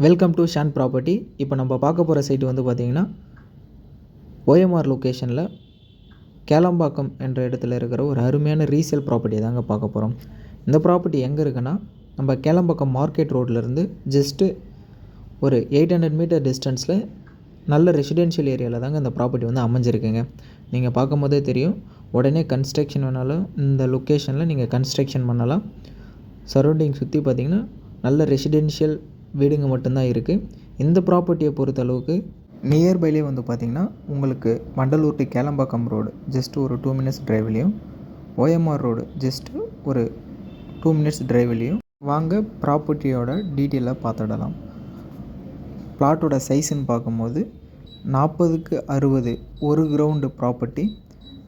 Welcome to Shawn property. இப்போ நம்ம பார்க்க போகிற சைட்டு வந்து பார்த்திங்கன்னா ஓஎம்ஆர் லொக்கேஷனில் கேளம்பாக்கம் என்ற இடத்துல இருக்கிற ஒரு அருமையான ரீசேல் ப்ராப்பர்ட்டி தாங்க பார்க்க போகிறோம். இந்த ப்ராப்பர்ட்டி எங்கே இருக்குன்னா நம்ம கேளம்பாக்கம் மார்க்கெட் ரோட்லேருந்து ஜஸ்ட்டு ஒரு 800 மீட்டர் டிஸ்டன்ஸில் நல்ல ரெசிடென்ஷியல் ஏரியாவில் தாங்க இந்த ப்ராப்பர்ட்டி வந்து அமைஞ்சிருக்குங்க. நீங்கள் பார்க்கும் போதே தெரியும், உடனே கன்ஸ்ட்ரக்ஷன் வேணாலும் இந்த லொக்கேஷனில் நீங்கள் கன்ஸ்ட்ரக்ஷன் பண்ணலாம். சரௌண்டிங் சுற்றி பார்த்திங்கன்னா நல்ல ரெசிடென்ஷியல் வீடுங்க மட்டும்தான் இருக்குது. இந்த ப்ராப்பர்ட்டியை பொறுத்த அளவுக்கு நியர்பைலே வந்து பார்த்திங்கன்னா உங்களுக்கு Vandalur to Kelambakkam road just ஒரு 2 மினிட்ஸ் டிரைவ்லேயும், ஓஎம்ஆர் ரோடு ஜஸ்ட்டு ஒரு 2 மினிட்ஸ் டிரைவ்லேயும். வாங்க ப்ராப்பர்ட்டியோட டீட்டெயிலாக பார்த்துடலாம். பிளாட்டோட சைஸுன்னு பார்க்கும்போது 40க்கு 60 ஒரு கிரவுண்டு ப்ராப்பர்ட்டி.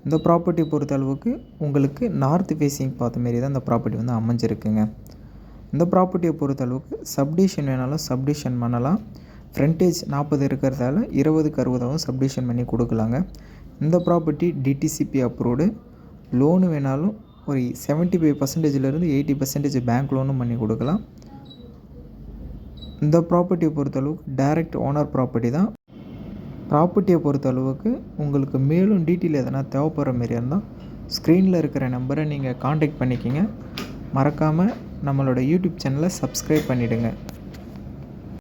இந்த ப்ராப்பர்ட்டி பொறுத்த அளவுக்கு உங்களுக்கு நார்த் ஃபேஸிங் பார்த்த மாரி தான் இந்த ப்ராப்பர்ட்டி வந்து அமைஞ்சிருக்குங்க. இந்த ப்ராப்பர்ட்டியை பொறுத்த அளவுக்கு சப்டிஷன் வேணாலும் சப்டிஷன் பண்ணலாம். ஃப்ரண்டேஜ் 40 இருக்கிறதால 20க்கு 60 சப்டிஷன் பண்ணி கொடுக்கலாங்க. இந்த ப்ராப்பர்ட்டி டிடிசிபி அப்ரூவ்டு. லோனு வேணாலும் ஒரு 75%லேருந்து 80% பேங்க் லோனும் பண்ணி கொடுக்கலாம். இந்த ப்ராப்பர்ட்டியை பொறுத்தளவுக்கு டைரக்ட் ஓனர் ப்ராப்பர்ட்டி தான். ப்ராப்பர்ட்டியை பொறுத்த அளவுக்கு உங்களுக்கு மேலும் டீட்டெயில் எதனா தேவைப்படுற மாரி இருந்தால் ஸ்க்ரீனில் இருக்கிற நம்பரை நீங்கள் காண்டாக்ட் பண்ணிக்கிங்க. மறக்காமல் நம்மளோட யூடியூப் சேனலை சப்ஸ்கிரைப் பண்ணிவிடுங்க.